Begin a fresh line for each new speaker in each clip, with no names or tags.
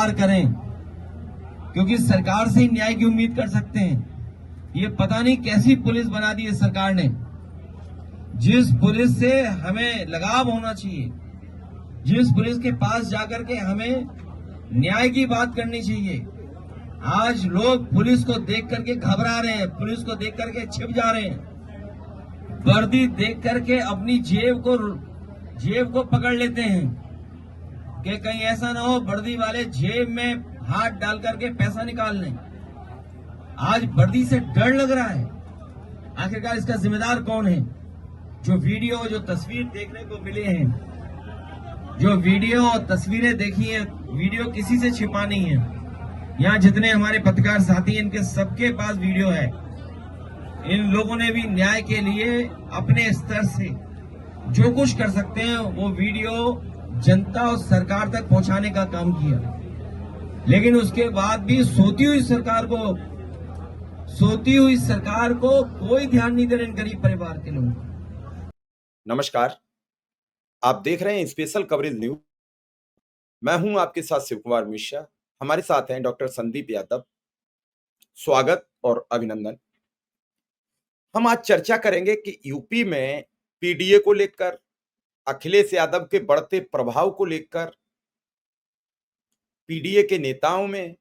इंतजार करें, क्योंकि सरकार से ही न्याय की उम्मीद कर सकते हैं। ये पता नहीं कैसी पुलिस बना दी है सरकार ने, जिस पुलिस से हमें लगाव होना चाहिए, जिस पुलिस के पास जाकर के हमें न्याय की बात करनी चाहिए, आज लोग पुलिस को देख करके घबरा रहे हैं, पुलिस को देख करके छिप जा रहे हैं, वर्दी देख करके अपनी जेब को पकड़ लेते हैं कि कहीं ऐसा ना हो वर्दी वाले जेब में हाथ डाल करके पैसा निकाल लें। आज वर्दी से डर लग रहा है। आखिरकार इसका जिम्मेदार कौन है? जो वीडियो, जो तस्वीर देखने को मिले हैं, जो वीडियो और तस्वीरें देखी है, वीडियो किसी से छिपा नहीं है। यहाँ जितने हमारे पत्रकार साथी हैं, इनके सबके पास वीडियो है। इन लोगों ने भी न्याय के लिए अपने स्तर से जो कुछ कर सकते हैं वो वीडियो जनता और सरकार तक पहुंचाने का काम किया, लेकिन उसके बाद भी सोती हुई सरकार को कोई ध्यान नहीं दे रहे इन गरीब परिवार के लोग।
नमस्कार, आप देख रहे हैं स्पेशल कवरेज न्यूज। मैं हूं आपके साथ शिव कुमार मिश्रा। हमारे साथ हैं डॉक्टर संदीप यादव। स्वागत और अभिनंदन। हम आज चर्चा करेंगे कि यूपी में पीडीए को लेकर, अखिलेश यादव के बढ़ते प्रभाव को लेकर, पीडीए के नेताओं में,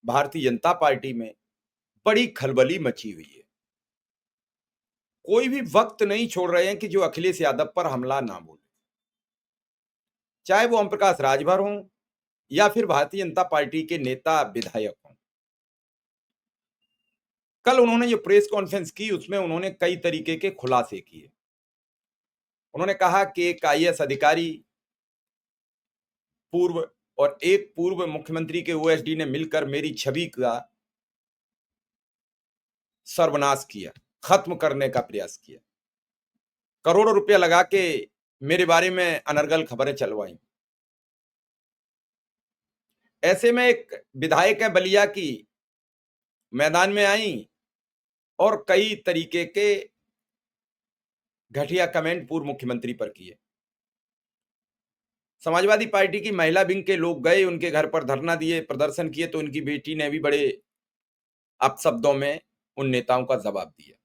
भारतीय जनता पार्टी में बड़ी खलबली मची हुई है। कोई भी वक्त नहीं छोड़ रहे हैं कि जो अखिलेश यादव पर हमला ना बोले, चाहे वो ओम प्रकाश राजभर हों या फिर भारतीय जनता पार्टी के नेता विधायक हों। कल उन्होंने जो प्रेस कॉन्फ्रेंस की उसमें उन्होंने कई तरीके के खुलासे किए। उन्होंने कहा कि एक आईएएस अधिकारी पूर्व और एक पूर्व मुख्यमंत्री के ओएसडी ने मिलकर मेरी छवि का सर्वनाश किया, खत्म करने का प्रयास किया, करोड़ों रुपया लगा के मेरे बारे में अनर्गल खबरें चलवाई। ऐसे में एक विधायक है बलिया की मैदान में आई और कई तरीके के घटिया कमेंट पूर्व मुख्यमंत्री पर किए। समाजवादी पार्टी की महिला विंग के लोग गए, उनके घर पर धरना दिए, प्रदर्शन किए, तो उनकी बेटी ने भी बड़े अपशब्दों में उन नेताओं का जवाब दिया।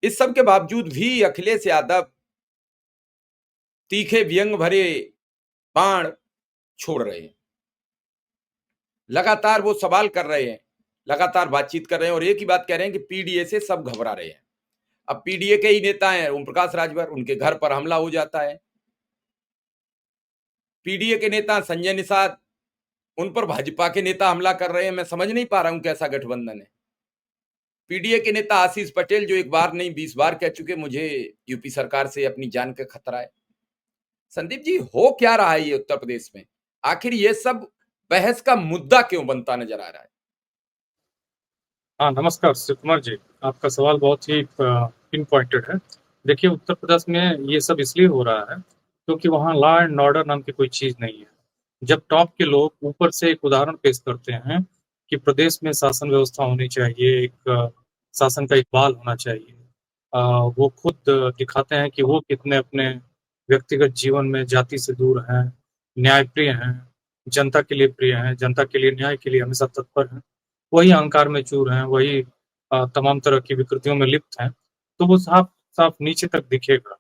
इस सब के बावजूद भी अखिलेश यादव तीखे व्यंग भरे बाण छोड़ रहे हैं। लगातार वो सवाल कर रहे हैं, लगातार बातचीत कर रहे हैं और एक ही बात कह रहे हैं कि पीडीए से सब घबरा रहे हैं। अब पीडीए के ही नेता हैं ओम प्रकाश राजभर, उनके घर पर हमला हो जाता है। पीडीए के नेता संजय निषाद, उन पर भाजपा के नेता हमला कर रहे हैं। मैं समझ नहीं पा रहा हूं कैसा गठबंधन है। पीडीए के नेता आशीष पटेल, जो एक बार नहीं 20 बार कह चुके मुझे यूपी सरकार से अपनी जान का खतरा है। संदीप जी, हो क्या रहा है ये उत्तर प्रदेश में? आखिर ये सब बहस का मुद्दा क्यों बनता नजर आ रहा है?
हाँ, नमस्कार शिव कुमार जी। आपका सवाल बहुत ही पिन पॉइंटेड है। देखिए, उत्तर प्रदेश में ये सब इसलिए हो रहा है क्योंकि वहाँ लॉ एंड ऑर्डर नाम की कोई चीज नहीं है। जब टॉप के लोग ऊपर से एक उदाहरण पेश करते हैं कि प्रदेश में शासन व्यवस्था होनी चाहिए, एक शासन का इकबाल होना चाहिए, वो खुद दिखाते हैं कि वो कितने अपने व्यक्तिगत जीवन में जाति से दूर हैं, न्यायप्रिय हैं, जनता के लिए प्रिय हैं, जनता के लिए न्याय के लिए हमेशा तत्पर हैं, वही अहंकार में चूर हैं, वही तमाम तरह की विकृतियों में लिप्त हैं, तो वो साफ साफ नीचे तक दिखेगा।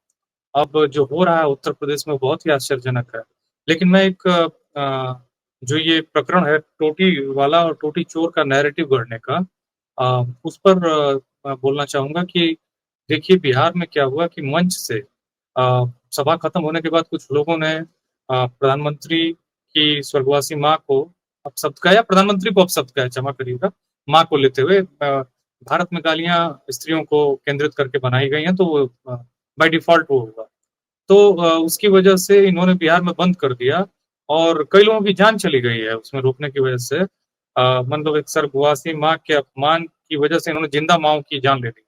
अब जो हो रहा है उत्तर प्रदेश में बहुत ही आश्चर्यजनक है। लेकिन मैं एक जो ये प्रकरण है टोटी वाला और टोटी चोर का नैरेटिव गढ़ने का, उस पर बोलना चाहूंगा कि देखिए बिहार में क्या हुआ कि मंच से सभा खत्म होने के बाद कुछ लोगों ने प्रधानमंत्री की स्वर्गवासी माँ को अपशब्द कहा, या प्रधानमंत्री को अपशब्द कहा, क्षमा करिएगा, माँ को लेते हुए। भारत में गालियां स्त्रियों को केंद्रित करके बनाई गई हैं, तो वो बाय डिफॉल्ट वो होगा। तो उसकी वजह से इन्होंने बिहार में बंद कर दिया और कई लोगों की जान चली गई है उसमें रोकने की वजह से। मतलब एक स्वर्गवासी माँ के अपमान की वजह से इन्होंने जिंदा माओ की जान ले ली।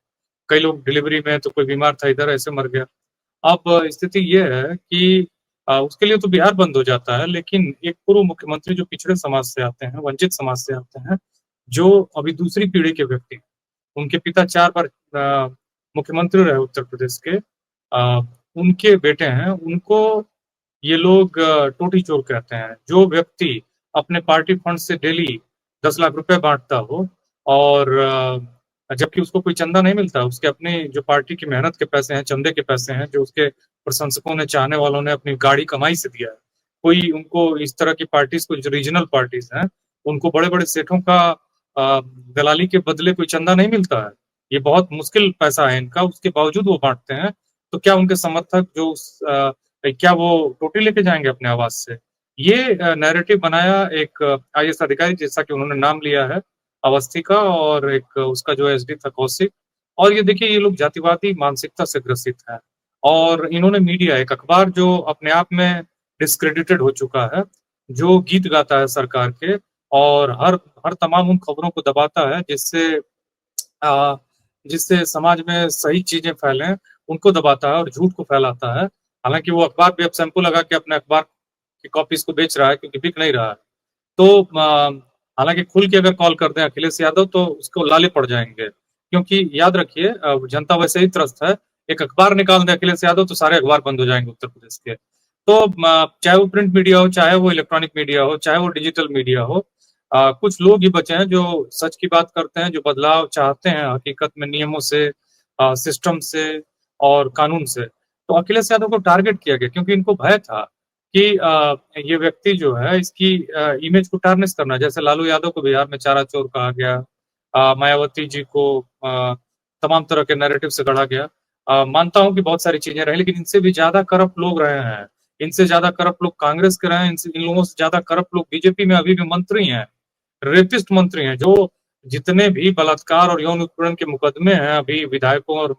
कई लोग डिलीवरी में, तो कोई बीमार था इधर, ऐसे मर गया। अब स्थिति ये है कि उसके लिए तो बिहार बंद हो जाता है, लेकिन एक पूर्व मुख्यमंत्री जो पिछड़े समाज से आते हैं, वंचित समाज से आते हैं, जो अभी दूसरी पीढ़ी के व्यक्ति हैं, उनके पिता 4 बार मुख्यमंत्री रहे उत्तर प्रदेश के, उनके बेटे हैं, उनको ये लोग टोटी चोर कहते हैं। जो व्यक्ति अपने पार्टी फंड से डेली 10 लाख रुपए बांटता हो और जबकि उसको कोई चंदा नहीं मिलता, उसके अपने जो पार्टी की मेहनत के पैसे हैं, चंदे के पैसे हैं, जो उसके प्रशंसकों ने, चाहने वालों ने अपनी गाड़ी कमाई से दिया है। कोई उनको इस तरह की पार्टीज को, जो रीजनल पार्टीज हैं, उनको बड़े-बड़े सेठों का दलाली के बदले कोई चंदा नहीं मिलता है। ये बहुत मुश्किल पैसा है इनका, उसके बावजूद वो बांटते हैं। तो क्या उनके समर्थक जो क्या वो टोटी लेके जाएंगे अपने आवाज से? ये नैरेटिव बनाया एक आईएएस अधिकारी, जैसा कि उन्होंने नाम लिया है अवस्थी का, और एक उसका जो एसडी था कौशिक। और ये देखिए, ये लोग जातिवादी मानसिकता से ग्रसित हैं और इन्होंने मीडिया, एक अखबार जो अपने आप में डिस्क्रेडिटेड हो चुका है, जो गीत गाता है सरकार के और हर हर तमाम उन खबरों को दबाता है अ, जिससे समाज में सही चीजें फैलें, उनको दबाता है और झूठ को फैलाता है। हालांकि वो अखबार भी अब शैम्पू लगा के अपने अखबार की कॉपीज को बेच रहा है, क्योंकि बिक नहीं रहा है। तो हालांकि खुल के अगर कॉल कर दें अखिलेश यादव तो उसको लाले पड़ जाएंगे, क्योंकि याद रखिए जनता वैसे ही त्रस्त है। एक अखबार निकाल दे अखिलेश यादव तो सारे अखबार बंद हो जाएंगे उत्तर प्रदेश के। तो चाहे वो प्रिंट मीडिया हो, चाहे वो इलेक्ट्रॉनिक मीडिया हो, चाहे वो डिजिटल मीडिया हो, कुछ लोग ही बचे हैं जो सच की बात करते हैं, जो बदलाव चाहते हैं हकीकत में, नियमों से, सिस्टम से और कानून से। तो अखिलेश यादव को टारगेट किया गया क्योंकि इनको भय था कि ये व्यक्ति जो है, इसकी इमेज को टार्निश करना। जैसे लालू यादव को बिहार में चारा चोर कहा गया, मायावती जी को तमाम तरह के नैरेटिव से गढ़ा गया। मानता हूं कि बहुत सारी चीजें रही, लेकिन इनसे भी ज्यादा करप्ट लोग रहे हैं। इनसे ज्यादा करप्ट लोग कांग्रेस के रहे हैं, इन लोगों से ज्यादा करप्ट लोग बीजेपी में अभी भी मंत्री हैं, रेपिस्ट मंत्री हैं। जो जितने भी बलात्कार और यौन उत्पीड़न के मुकदमे हैं अभी विधायकों और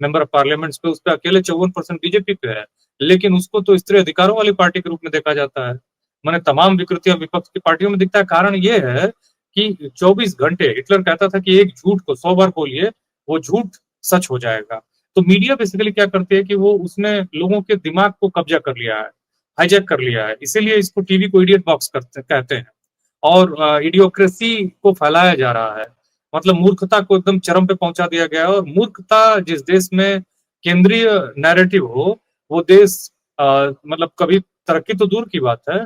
मेंबर ऑफ पार्लियामेंट पे, उस पर अकेले 54% बीजेपी पे है, लेकिन उसको तो स्त्री अधिकारों वाली पार्टी के रूप में देखा जाता है। मैंने तमाम विकृतियां विपक्ष की पार्टियों में दिखता है। कारण ये है कि 24 घंटे, हिटलर कहता था कि एक झूठ को 100 बार बोलिए, वो झूठ सच हो जाएगा। तो मीडिया बेसिकली क्या करती है कि वो उसने लोगों के दिमाग को कब्जा कर लिया है, हाईजैक कर लिया है। इसीलिए इसको टीवी को इडियट बॉक्स कहते हैं और इडियोक्रेसी को फैलाया जा रहा है। मतलब मूर्खता को एकदम चरम पे पहुंचा दिया गया है। और मूर्खता जिस देश में केंद्रीय नैरेटिव हो, वो देश मतलब कभी तरक्की तो दूर की बात है,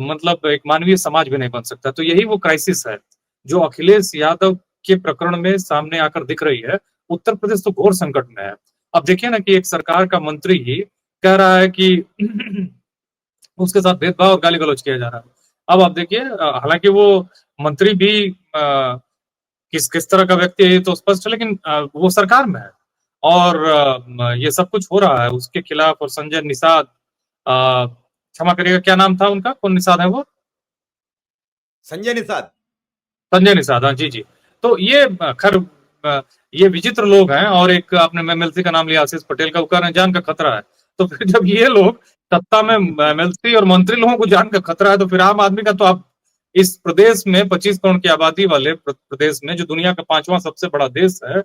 मतलब एक मानवीय समाज भी नहीं बन सकता। तो यही वो क्राइसिस है जो अखिलेश यादव के प्रकरण में सामने आकर दिख रही है। उत्तर प्रदेश तो घोर संकट में है। अब देखिए ना कि एक सरकार का मंत्री ही कह रहा है कि उसके साथ भेदभाव और गाली गलौज किया जा रहा है। अब आप देखिए, हालांकि वो मंत्री भी किस किस तरह का व्यक्ति है ये तो स्पष्ट है, लेकिन वो सरकार में है और ये सब कुछ हो रहा है उसके खिलाफ। और संजय निषाद, क्षमा करिएगा, क्या नाम था उनका, कौन निषाद है वो?
संजय निषाद।
संजय निषाद, हाँ जी जी। तो ये खैर ये विचित्र लोग हैं। और एक आपने एमएलसी का नाम लिया आशीष पटेल का, वो कह रहे हैं जान का खतरा है। तो फिर जब ये लोग सत्ता में, एमएलसी और मंत्री लोगों को जान का खतरा है, तो फिर आम आदमी का तो आप इस प्रदेश में 25 करोड़ की आबादी वाले प्रदेश में, जो दुनिया का 5वां सबसे बड़ा देश है,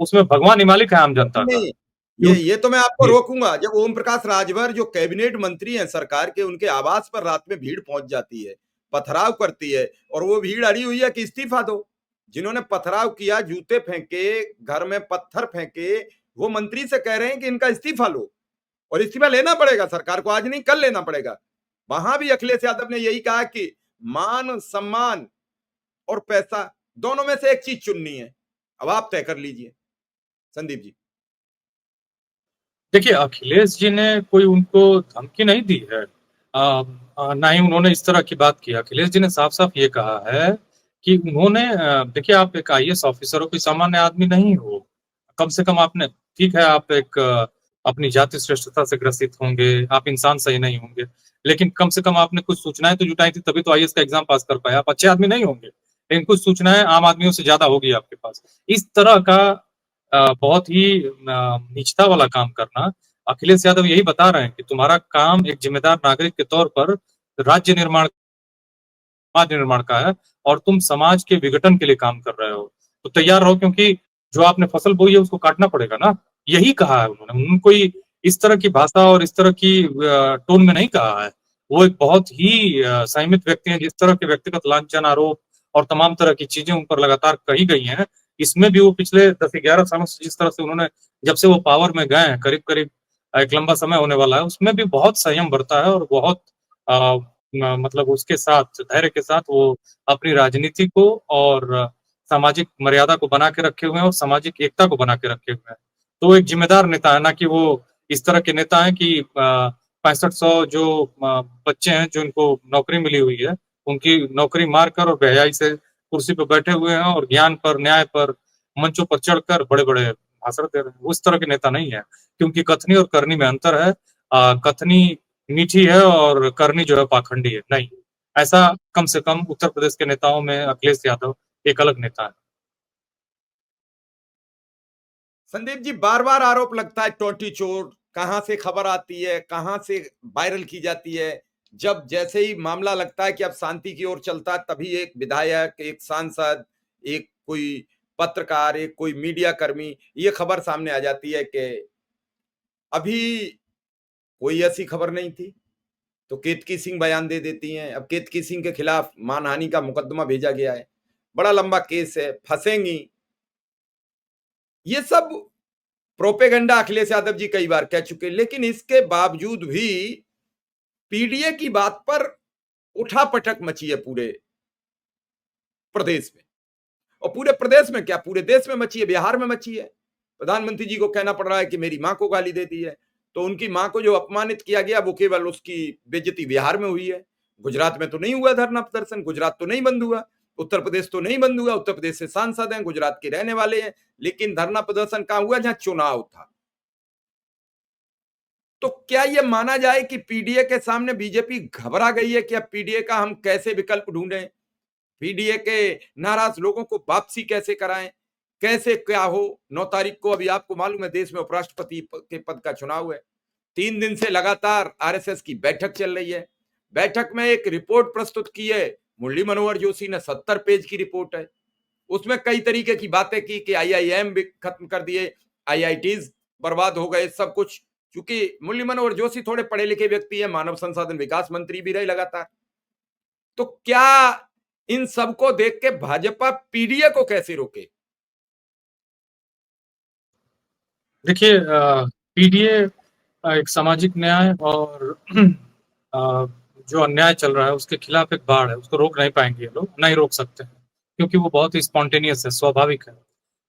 उसमें भगवान ही मालिक है आम जनता का।
नहीं, ये तो मैं आपको रोकूंगा। जब ओम प्रकाश राजभर जो कैबिनेट मंत्री हैं सरकार के, उनके आवास पर रात में भीड़ पहुंच जाती है, पथराव करती है, और वो भीड़ अड़ी हुई है कि इस्तीफा दो। जिन्होंने पथराव किया, जूते फेंके, घर में पत्थर फेंके, वो मंत्री से कह रहे हैं कि इनका इस्तीफा लो। और इस्तीफा लेना पड़ेगा सरकार को, आज नहीं कल लेना पड़ेगा। वहां भी अखिलेश यादव ने यही कहा कि मान सम्मान और पैसा दोनों में से एक चीज चुननी है, अब आप तय कर लीजिए। संदीप जी,
देखिए, अखिलेश जी ने कोई उनको धमकी नहीं दी है, ना ही उन्होंने इस तरह की बात की। अखिलेश जी ने साफ साफ ये कहा है कि उन्होंने देखिए, आप एक आईएएस ऑफिसर हो, कोई सामान्य आदमी नहीं हो। कम से कम आपने, ठीक है, आप एक अपनी जाति श्रेष्ठता से ग्रसित होंगे, आप इंसान सही नहीं होंगे, लेकिन कम से कम आपने कुछ सूचनाएं तो जुटाई थी, तभी तो आईएएस का एग्जाम पास कर पाए। आप अच्छे आदमी नहीं होंगे, लेकिन कुछ सूचनाएं आम आदमियों से ज्यादा होगी आपके पास। इस तरह का बहुत ही नीचता वाला काम करना, अखिलेश यादव यही बता रहे हैं कि तुम्हारा काम एक जिम्मेदार नागरिक के तौर पर राज्य निर्माण, समाज निर्माण का है, और तुम समाज के विघटन के लिए काम कर रहे हो। तो तैयार रहो, क्योंकि जो आपने फसल बोई है उसको काटना पड़ेगा ना। यही कहा है उन्होंने कोई इस तरह की भाषा और इस तरह की टोन में नहीं कहा है। वो एक बहुत ही संयमित व्यक्ति हैं। जिस तरह के व्यक्तिगत लांछन, आरोप और तमाम तरह की चीजें उन पर लगातार कही गई हैं, इसमें भी वो पिछले 10-11 सालों से जिस तरह से उन्होंने, जब से वो पावर में गए हैं, करीब करीब एक लंबा समय होने वाला है, उसमें भी बहुत संयम बरता है और बहुत मतलब उसके साथ धैर्य के साथ वो अपनी राजनीति को और सामाजिक मर्यादा को बना के रखे हुए हैं और सामाजिक एकता को बना के रखे हुए हैं। तो वो एक जिम्मेदार नेता है, ना कि वो इस तरह के नेता हैं कि 6500 जो बच्चे हैं जो इनको नौकरी मिली हुई है, उनकी नौकरी मारकर और बेहयाई से कुर्सी पर बैठे हुए हैं और ज्ञान पर, न्याय पर, मंचों पर चढ़कर बड़े-बड़े भाषण दे रहे हैं। उस तरह के नेता नहीं है, क्योंकि कथनी और करनी में अंतर है। कथनी मीठी है और करनी जो है पाखंडी है। नहीं, ऐसा कम से कम उत्तर प्रदेश के नेताओं में अखिलेश यादव एक अलग नेता है।
संदीप जी, बार बार आरोप लगता है टोटी चोर, कहां से खबर आती है, कहां से वायरल की जाती है। जब जैसे ही मामला लगता है कि अब शांति की ओर चलता है, तभी एक विधायक, एक सांसद, एक कोई पत्रकार, एक कोई मीडिया कर्मी, ये खबर सामने आ जाती है कि अभी कोई ऐसी खबर नहीं थी, तो केतकी सिंह बयान दे देती हैं। अब केतकी सिंह के खिलाफ मानहानि का मुकदमा भेजा गया है, बड़ा लंबा केस है, फंसेंगी। ये सब प्रोपेगेंडा अखिलेश यादव जी कई बार कह चुके, लेकिन इसके बावजूद भी पीडीए की बात पर उठापटक मची है पूरे प्रदेश में। और पूरे प्रदेश में क्या, पूरे देश में मची है, बिहार में मची है। प्रधानमंत्री जी को कहना पड़ रहा है कि मेरी मां को गाली दे दी है, तो उनकी मां को जो अपमानित किया गया वो केवल उसकी बेइज्जती बिहार में हुई है। गुजरात में तो नहीं हुआ धरना प्रदर्शन, गुजरात तो नहीं बंद हुआ, उत्तर प्रदेश तो नहीं बंद हुआ। उत्तर प्रदेश से सांसद हैं, गुजरात के रहने वाले हैं, लेकिन धरना प्रदर्शन कहां हुआ, जहां चुनाव था। तो क्या यह माना जाए कि पीडीए के सामने बीजेपी घबरा गई है कि अब पीडीए का हम कैसे विकल्प ढूंढें, पीडीए के नाराज लोगों को वापसी कैसे कराएं, कैसे क्या हो। 9 तारीख को, अभी आपको मालूम है, देश में उपराष्ट्रपति के पद का चुनाव है। 3 दिन से लगातार आरएसएस की बैठक चल रही है। बैठक में एक रिपोर्ट प्रस्तुत की है मुरली मनोहर जोशी ने, 70 पेज की रिपोर्ट है। उसमें कई तरीके की बातें की कि आईआईएम भी खत्म कर दिए, आईआईटीज बर्बाद हो गए, सब कुछ। क्योंकि मुरली मनोहर जोशी थोड़े पढ़े लिखे व्यक्ति है, मानव संसाधन विकास मंत्री भी रहे लगातार। तो क्या इन सबको देख के भाजपा पीडीए को कैसे रोके?
देखिए, पीडीए एक सामाजिक न्याय और जो अन्याय चल रहा है उसके खिलाफ एक बाढ़ है, उसको रोक नहीं पाएंगे ये लोग, नहीं रोक सकते हैं, क्योंकि वो बहुत ही स्पॉन्टेनियस है, स्वाभाविक है।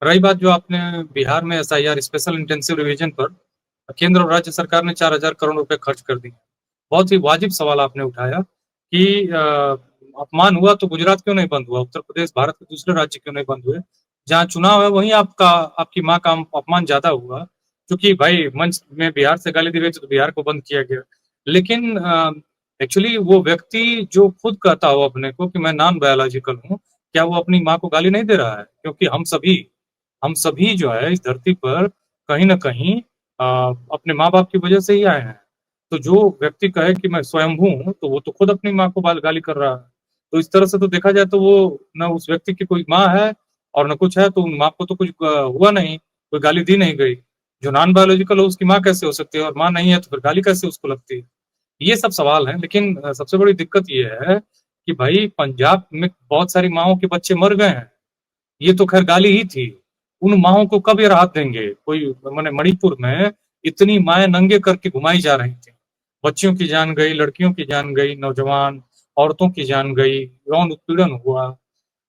रही बात जो आपने बिहार में एसआईआर स्पेशल इंटेंसिव रिवीजन पर केंद्र और राज्य सरकार ने 4000 करोड़ रुपए खर्च कर दिए। बहुत ही वाजिब सवाल आपने उठाया कि अपमान हुआ तो गुजरात क्यों नहीं बंद हुआ, उत्तर प्रदेश भारत के दूसरे राज्य क्यों नहीं बंद हुए? जहाँ चुनाव है वहीं आपकी माँ का अपमान ज्यादा हुआ, क्योंकि भाई मंच में बिहार से गाली दी गई तो बिहार को बंद किया गया। लेकिन एक्चुअली वो व्यक्ति जो खुद कहता हो अपने को कि मैं नॉन बायोलॉजिकल हूँ, क्या वो अपनी माँ को गाली नहीं दे रहा है? क्योंकि हम सभी जो है इस धरती पर कहीं ना कहीं अपने माँ बाप की वजह से ही आए हैं। तो जो व्यक्ति कहे कि मैं स्वयंभू हूँ, तो वो तो खुद अपनी माँ को गाली कर रहा है। तो इस तरह से तो देखा जाए तो वो न उस व्यक्ति की कोई माँ है और न कुछ है, तो उन माँ को तो कुछ हुआ नहीं, कोई गाली दी नहीं गई। जो नॉन बायोलॉजिकल हो उसकी माँ कैसे हो सकती है, और माँ नहीं है तो फिर गाली कैसे उसको लगती है? ये सब सवाल हैं। लेकिन सबसे बड़ी दिक्कत ये है कि भाई पंजाब में बहुत सारी माओं के बच्चे मर गए हैं, ये तो खैर गाली ही थी। उन माओं को कब ये राहत देंगे? कोई माने मणिपुर में इतनी माएं नंगे करके घुमाई जा रही थी, बच्चियों की जान गई, लड़कियों की जान गई, नौजवान औरतों की जान गई, यौन उत्पीड़न हुआ,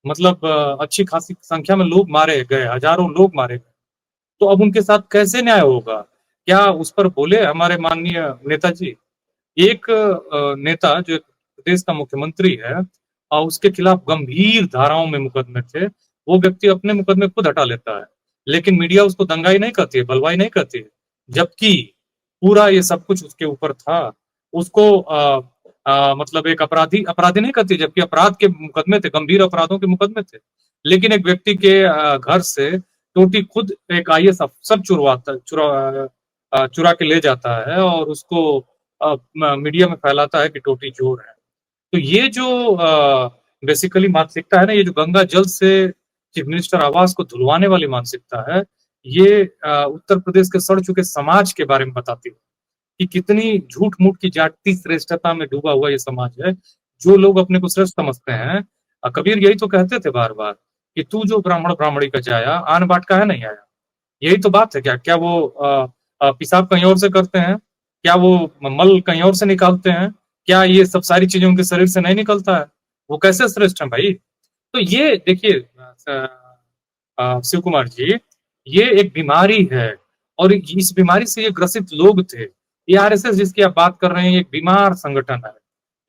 मतलब अच्छी खासी संख्या में लोग मारे गए, हजारों लोग मारे गए। तो अब उनके साथ कैसे न्याय होगा? क्या उस पर बोले हमारे माननीय नेताजी? एक नेता जो एक देश का मुख्यमंत्री है और उसके खिलाफ गंभीर धाराओं में मुकदमे थे, वो व्यक्ति अपने मुकदमे खुद हटा लेता है, लेकिन मीडिया उसको दंगाई नहीं कहती है, बलवाई नहीं कहती है, जबकि पूरा ये सब कुछ उसके ऊपर था। उसको मतलब एक अपराधी नहीं कहती, जबकि अपराध के मुकदमे थे, गंभीर अपराधों के मुकदमे थे। लेकिन एक व्यक्ति के घर से टोटी खुद एक आईएएस अफसर चुरा के ले जाता है और उसको मीडिया में फैलाता है कि टोटी चोर है। तो ये जो बेसिकली मानसिकता है ना, ये जो गंगा जल से चीफ मिनिस्टर आवास को धुलवाने वाली मानसिकता है, ये उत्तर प्रदेश के सड़ चुके समाज के बारे में बताती है कि कितनी झूठ मूठ की जाति श्रेष्ठता में डूबा हुआ ये समाज है। जो लोग अपने को श्रेष्ठ समझते हैं, कबीर यही तो कहते थे बार बार कि तू जो ब्राह्मण ब्राह्मणी का जाया, आन बाट का है नहीं आया। यही तो बात है। क्या क्या वो पेशाब कहीं और से करते हैं? क्या वो मल कहीं और से निकालते हैं? क्या ये सब सारी चीजें उनके शरीर से नहीं निकलता है? वो कैसे श्रेष्ठ हैं भाई? तो ये देखिए शिव कुमार जी, ये एक बीमारी है और इस बीमारी से ये ग्रसित लोग थे। ये आरएसएस जिसकी आप बात कर रहे हैं, ये एक बीमार संगठन है,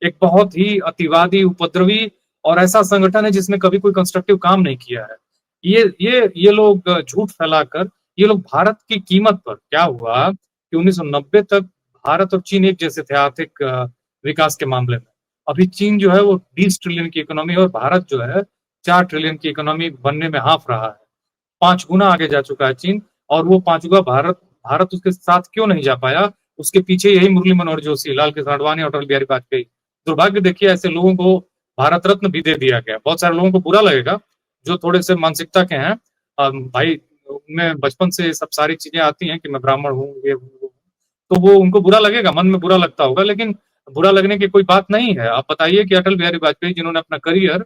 एक बहुत ही अतिवादी, उपद्रवी और ऐसा संगठन है जिसने कभी कोई कंस्ट्रक्टिव काम नहीं किया है। ये लोग झूठ फैलाकर, ये लोग भारत की कीमत पर, क्या हुआ कि 1990 तक भारत और चीन एक जैसे थे आर्थिक विकास के मामले में। अभी चीन जो है वो 20 ट्रिलियन की इकोनॉमी और भारत जो है 4 ट्रिलियन की इकोनॉमी बनने में हाफ रहा है। 5 गुना आगे जा चुका है चीन और वो 5 गुना भारत उसके साथ क्यों नहीं जा पाया? उसके पीछे यही मुरली मनोहर जोशी, लाल कृष्ण आडवाणी और अटल बिहारी वाजपेयी। दुर्भाग्य देखिए ऐसे लोगों को भारत रत्न भी दे दिया गया। बहुत सारे लोगों को बुरा लगेगा जो थोड़े से मानसिकता के हैं। भाई उनमें बचपन से सब सारी चीजें आती हैं कि मैं ब्राह्मण हूँ, ये हूँ, वो हूँ। तो वो उनको बुरा लगेगा, मन में बुरा लगता होगा, लेकिन बुरा लगने की कोई बात नहीं है। आप बताइए कि अटल बिहारी वाजपेयी जिन्होंने अपना करियर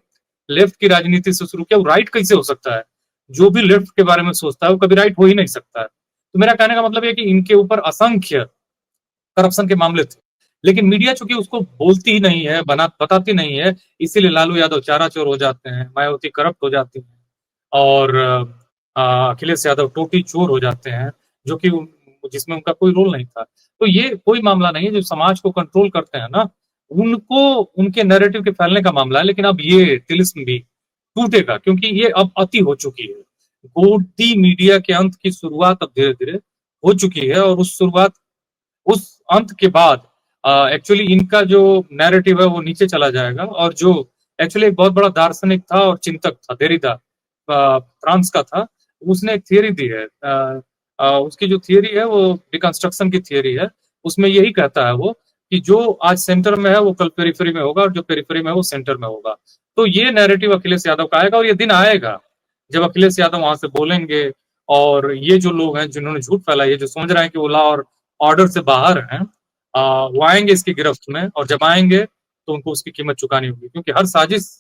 लेफ्ट की राजनीति से शुरू किया, वो राइट कैसे हो सकता है? जो भी लेफ्ट के बारे में सोचता है वो कभी राइट हो ही नहीं सकता है। तो मेरा कहने का मतलब है कि इनके ऊपर असंख्य करप्शन के मामले थे, लेकिन मीडिया चूंकि उसको बोलती ही नहीं है, बताती नहीं है, इसीलिए लालू यादव चारा चोर हो जाते हैं, मायावती करप्ट हो जाती है और अखिलेश यादव टोटी चोर हो जाते हैं, जो कि जिसमें उनका कोई रोल नहीं था। तो ये कोई मामला नहीं है। जो समाज को कंट्रोल करते हैं ना, उनको उनके नैरेटिव के फैलने का मामला है। लेकिन अब ये तिलिस्म भी टूटेगा क्योंकि ये अब अति हो चुकी है। गोदी मीडिया के अंत की शुरुआत अब धीरे धीरे हो चुकी है और उस अंत के बाद एक्चुअली इनका जो नैरेटिव है वो नीचे चला जाएगा। और जो एक्चुअली एक बहुत बड़ा दार्शनिक था और चिंतक था, देरिदा, फ्रांस का था, उसने एक थियरी दी है। उसकी जो थियरी है वो डिकंस्ट्रक्शन की थियरी है। उसमें यही कहता है वो कि जो आज सेंटर में है वो कल पेरिफेरी में होगा और जो पेरिफेरी में है वो सेंटर में होगा। तो ये नैरेटिव अखिलेश यादव का आएगा और ये दिन आएगा जब अखिलेश यादव वहां से बोलेंगे और ये जो लोग हैं जिन्होंने झूठ फैलाई है, जो समझ रहे हैं कि वो लॉ और ऑर्डर से बाहर हैं, वो आएंगे इसकी गिरफ्त में। और जब आएंगे तो उनको उसकी कीमत चुकानी होगी, क्योंकि हर साजिश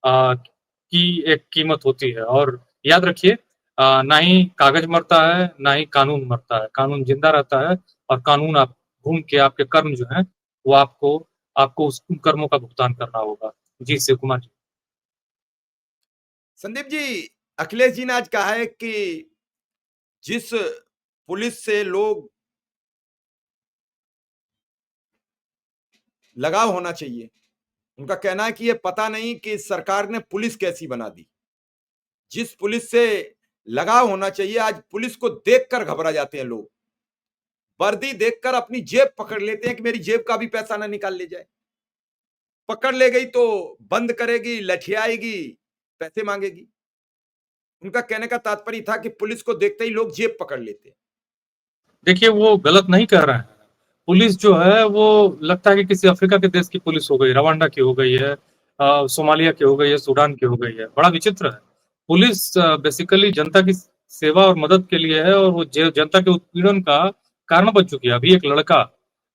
की एक कीमत होती है। और याद रखिए, ना ही कागज मरता है ना ही कानून मरता है, कानून जिंदा रहता है। और कानून आप घूम के आपके कर्म जो है वो आपको आपको उस उन कर्मों का भुगतान करना होगा। जी शिव कुमार जी।
संदीप जी, अखिलेश जी ने आज कहा है कि जिस पुलिस से लोग लगाव होना चाहिए, उनका कहना है कि ये पता नहीं कि सरकार ने पुलिस कैसी बना दी। जिस पुलिस से लगाव होना चाहिए, आज पुलिस को देखकर घबरा जाते हैं लोग। वर्दी देखकर अपनी जेब पकड़ लेते हैं कि मेरी जेब का भी पैसा ना निकाल ले जाए। पकड़ ले गई तो बंद करेगी, लठियाएगी, पैसे मांगेगी। उनका कहने का तात्पर्य था कि पुलिस को देखते ही लोग जेब पकड़ लेते हैं।
देखिए वो गलत नहीं कर रहे हैं। पुलिस जो है वो लगता है कि किसी अफ्रीका के देश की पुलिस हो गई, रवांडा की हो गई है, सोमालिया की हो गई है, सूडान की हो गई है। बड़ा विचित्र है। पुलिस बेसिकली जनता की सेवा और मदद के लिए है और वो जनता के उत्पीड़न का कारण बन चुकी है। अभी एक लड़का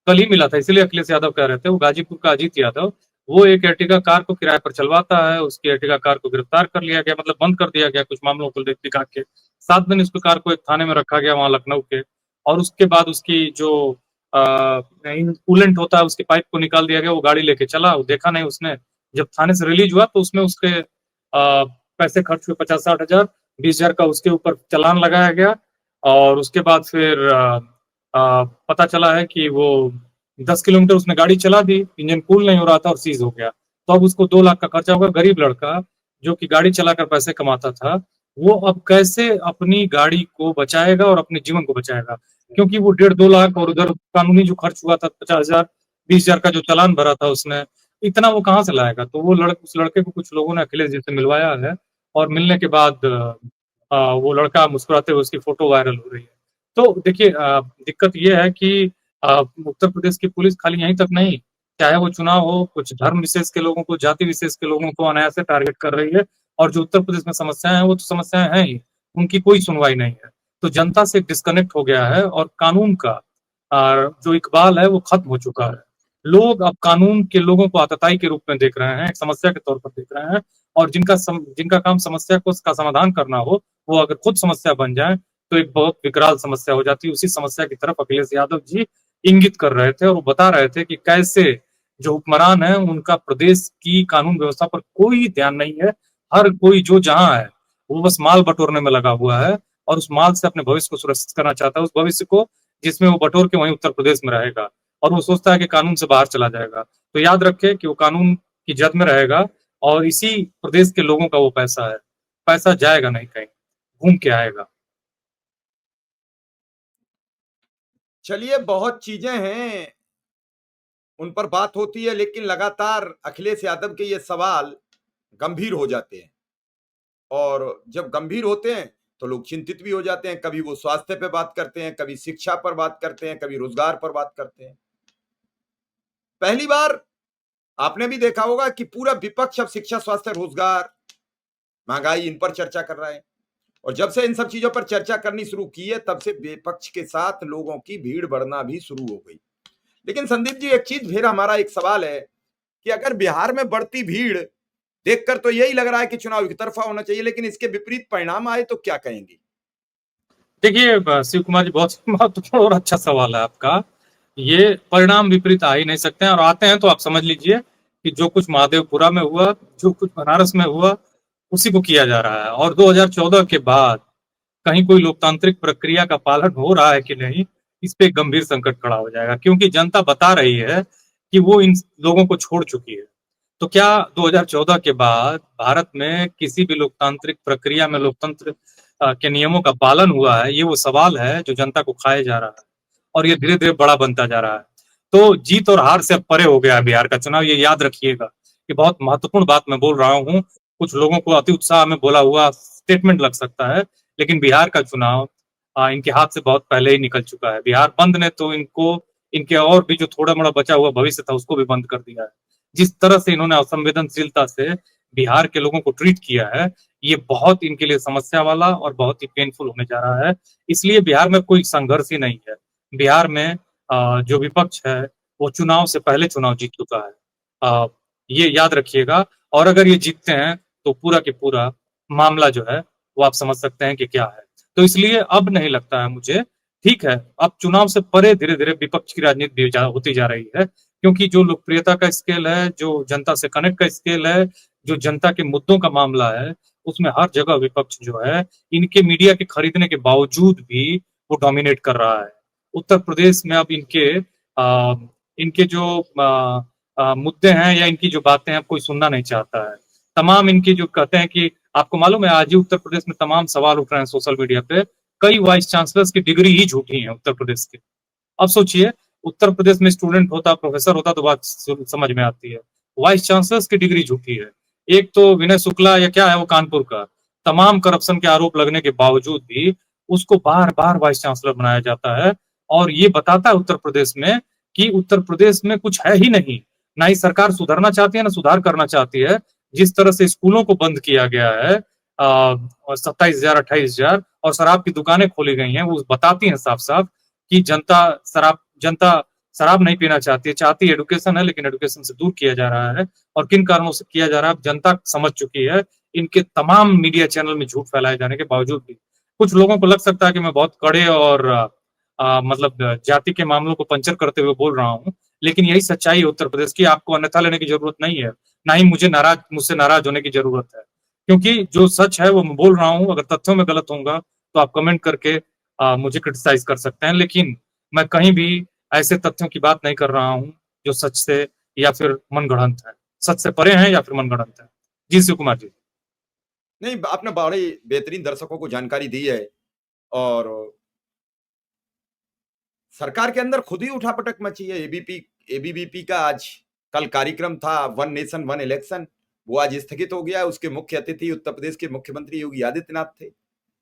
कल ही मिला था, इसीलिए अखिलेश यादव कह रहे थे, वो गाजीपुर का अजीत यादव, वो एक एर्टिगा कार को किराए पर चलवाता है। उसकी एर्टिगा कार को गिरफ्तार कर लिया गया, मतलब बंद कर दिया गया कुछ मामलों को दिखा के। 7 दिन उसकी कार को एक थाने में रखा गया वहां लखनऊ के। और उसके बाद उसकी जो कूलेंट होता है उसके पाइप को निकाल दिया गया। वो गाड़ी लेके चला, वो देखा नहीं उसने। जब थाने से रिलीज हुआ तो उसमें उसके पैसे खर्च हुए 50-60 हजार, 20 हजार का उसके ऊपर चालान लगाया गया। और उसके बाद फिर पता चला है कि वो 10 किलोमीटर उसने गाड़ी चला दी, इंजन कूल नहीं हो रहा था और सीज हो गया। तो अब उसको 2 लाख का खर्चा होगा। गरीब लड़का जो कि गाड़ी चलाकर पैसे कमाता था, वो अब कैसे अपनी गाड़ी को बचाएगा और अपने जीवन को बचाएगा? क्योंकि वो 1.5-2 लाख और उधर कानूनी जो खर्च हुआ था 50 हजार, 20 हजार का जो चालान भरा था उसने, इतना वो कहाँ से लाएगा? तो वो उस लड़के को कुछ लोगों ने अखिलेश जी से मिलवाया है और मिलने के बाद वो लड़का मुस्कुराते हुए उसकी फोटो वायरल हो रही है। तो देखिए दिक्कत ये है कि उत्तर प्रदेश की पुलिस खाली यहीं तक नहीं, चाहे वो चुनाव हो, कुछ धर्म विशेष के लोगों को, जाति विशेष के लोगों को अनायास से टारगेट कर रही है। और जो उत्तर प्रदेश में समस्याएं हैं वो तो समस्याएं हैं ही, उनकी कोई सुनवाई नहीं है। तो जनता से डिस्कनेक्ट हो गया है और कानून का जो इकबाल है वो खत्म हो चुका है। लोग अब कानून के लोगों को आतताई के रूप में देख रहे हैं, एक समस्या के तौर पर देख रहे हैं। और जिनका काम समस्या को का समाधान करना हो, वो अगर खुद समस्या बन जाए तो एक बहुत विकराल समस्या हो जाती है। उसी समस्या की तरफ अखिलेश यादव जी इंगित कर रहे थे और वो बता रहे थे कि कैसे जो हुक्मरान है उनका प्रदेश की कानून व्यवस्था पर कोई ध्यान नहीं है। हर कोई जो जहां है वो बस माल बटोरने में लगा हुआ है और उस माल से अपने भविष्य को सुरक्षित करना चाहता है, उस भविष्य को जिसमें वो बटोर के वहीं उत्तर प्रदेश में रहेगा और वो सोचता है कि कानून से बाहर चला जाएगा। तो याद रखे कि वो कानून की जद में रहेगा और इसी प्रदेश के लोगों का वो पैसा है। पैसा जाएगा नहीं कहीं, घूम के आएगा।
चलिए, बहुत चीजें हैं, उन पर बात होती है, लेकिन लगातार अखिलेश यादव के ये सवाल गंभीर हो जाते हैं और जब गंभीर होते हैं तो लोग चिंतित भी हो जाते हैं। कभी वो स्वास्थ्य पे बात करते हैं, कभी शिक्षा पर बात करते हैं, कभी रोजगार पर बात करते हैं। पहली बार आपने भी देखा होगा कि पूरा विपक्ष अब शिक्षा, स्वास्थ्य, रोजगार, महंगाई इन पर चर्चा कर रहा है और जब से इन सब चीजों पर चर्चा करनी शुरू की है तब से विपक्ष के साथ लोगों की भीड़ बढ़ना भी शुरू हो गई। लेकिन संदीप जी, एक चीज फिर हमारा एक सवाल है कि अगर बिहार में बढ़ती भीड़ देखकर तो यही लग रहा है कि चुनाव एक तरफा होना चाहिए, लेकिन इसके विपरीत परिणाम आए तो क्या कहेंगे?
देखिए शिव कुमार जी, बहुत महत्वपूर्ण और अच्छा सवाल है आपका। ये परिणाम विपरीत आ ही नहीं सकते हैं और आते हैं तो आप समझ लीजिए कि जो कुछ महादेवपुरा में हुआ, जो कुछ बनारस में हुआ, उसी को किया जा रहा है। और 2014 के बाद कहीं कोई लोकतांत्रिक प्रक्रिया का पालन हो रहा है कि नहीं, इस पे एक गंभीर संकट खड़ा हो जाएगा, क्योंकि जनता बता रही है कि वो इन लोगों को छोड़ चुकी है। तो क्या 2014 के बाद भारत में किसी भी लोकतांत्रिक प्रक्रिया में लोकतंत्र के नियमों का पालन हुआ है? ये वो सवाल है जो जनता को खाया जा रहा है और ये धीरे धीरे बड़ा बनता जा रहा है। तो जीत और हार से अब परे हो गया है बिहार का चुनाव, ये याद रखिएगा। कि बहुत महत्वपूर्ण बात मैं बोल रहा हूँ। कुछ लोगों को अति उत्साह में बोला हुआ स्टेटमेंट लग सकता है, लेकिन बिहार का चुनाव इनके हाथ से बहुत पहले ही निकल चुका है। बिहार बंद ने तो इनको, इनके और भी जो थोड़ा मोड़ा बचा हुआ भविष्य था उसको भी बंद कर दिया है। जिस तरह से इन्होंने असंवेदनशीलता से बिहार के लोगों को ट्रीट किया है, ये बहुत इनके लिए समस्या वाला और बहुत ही पेनफुल होने जा रहा है। इसलिए बिहार में कोई संघर्ष ही नहीं है। बिहार में जो विपक्ष है वो चुनाव से पहले चुनाव जीत चुका है। ये याद रखिएगा। और अगर ये जीतते हैं तो पूरा के पूरा मामला जो है वो आप समझ सकते हैं कि क्या है। तो इसलिए अब नहीं लगता है मुझे, ठीक है, अब चुनाव से परे धीरे धीरे विपक्ष की राजनीति भी होती जा रही है, क्योंकि जो लोकप्रियता का स्केल है, जो जनता से कनेक्ट का स्केल है, जो जनता के मुद्दों का मामला है, उसमें हर जगह विपक्ष जो है इनके मीडिया के खरीदने के बावजूद भी वो डोमिनेट कर रहा है। उत्तर प्रदेश में अब इनके जो मुद्दे हैं या इनकी जो बातें हैं, अब कोई सुनना नहीं चाहता है। तमाम इनके जो कहते हैं कि आपको मालूम है आज ही उत्तर प्रदेश में तमाम सवाल उठ रहे हैं सोशल मीडिया पे, कई वाइस चांसलर्स की डिग्री ही झूठी है उत्तर प्रदेश की। अब सोचिए, उत्तर प्रदेश में स्टूडेंट होता, प्रोफेसर होता तो बात समझ में आती है। वाइस चांसलर्स की डिग्री झूठी है। एक तो विनय शुक्ला या क्या है वो कानपुर का, तमाम करप्शन के आरोप लगने के बावजूद भी उसको बार बार वाइस चांसलर बनाया जाता है। और ये बताता है उत्तर प्रदेश में कि उत्तर प्रदेश में कुछ है ही नहीं, ना ही सरकार सुधरना चाहती है ना सुधार करना चाहती है। जिस तरह से स्कूलों को बंद किया गया है, 27,000 28,000 और शराब की दुकानें खोली गई हैं, वो बताती हैं साफ साफ कि जनता शराब नहीं पीना चाहती है, चाहती एडुकेशन है, लेकिन एडुकेशन से दूर किया जा रहा है। और किन कारणों से किया जा रहा है जनता समझ चुकी है, इनके तमाम मीडिया चैनल में झूठ फैलाए जाने के बावजूद भी। कुछ लोगों को लग सकता है कि मैं बहुत कड़े और मतलब जाति के मामलों को पंचर करते हुए बोल रहा हूँ, लेकिन यही सच्चाई है उत्तर प्रदेश की। आपको अन्यथा लेने की जरूरत नहीं है, ना ही मुझसे नाराज होने की जरूरत है, क्योंकि जो सच है वो मैं बोल रहा हूँ। अगर तथ्यों में गलत होऊंगा तो आप कमेंट करके मुझे क्रिटिसाइज कर सकते हैं, लेकिन मैं कहीं भी ऐसे तथ्यों की बात नहीं कर रहा हूँ जो सच से या फिर मनगढ़ंत है, सच से परे हैं या फिर मनगढ़ंत है। जी शिव कुमार जी।
नहीं, आपने बड़े बेहतरीन दर्शकों को जानकारी दी है और सरकार के अंदर खुद ही उठापटक मची है। एबीवीपी का आज कल कार्यक्रम था, वन नेशन वन इलेक्शन, वो आज स्थगित हो गया है। उसके मुख्य अतिथि उत्तर प्रदेश के मुख्यमंत्री योगी आदित्यनाथ थे।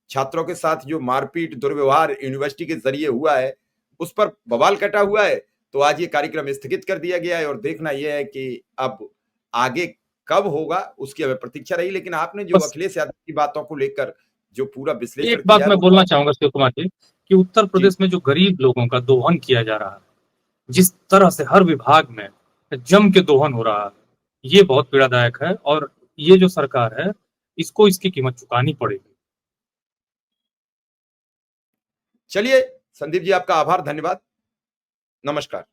छात्रों के साथ जो मारपीट, दुर्व्यवहार यूनिवर्सिटी के जरिए हुआ है, उस पर बवाल कटा हुआ है। तो आज ये कार्यक्रम स्थगित कर दिया गया है और देखना यह है कि अब आगे कब होगा उसकी हमें प्रतीक्षा रही। लेकिन आपने जो
बस
अखिलेश यादव की बातों को लेकर जो पूरा विश्लेषण
एक बात
किया है
मैं
वो
बोलना
बहुत
चाहूंगा शिव कुमार जी, कि उत्तर
जी।
प्रदेश में जो गरीब लोगों का दोहन किया जा रहा है, जिस तरह से हर विभाग में जम के दोहन हो रहा है, ये बहुत पीड़ादायक है। और ये जो सरकार है इसको इसकी कीमत चुकानी पड़ेगी।
चलिए संदीप जी, आपका आभार, धन्यवाद, नमस्कार।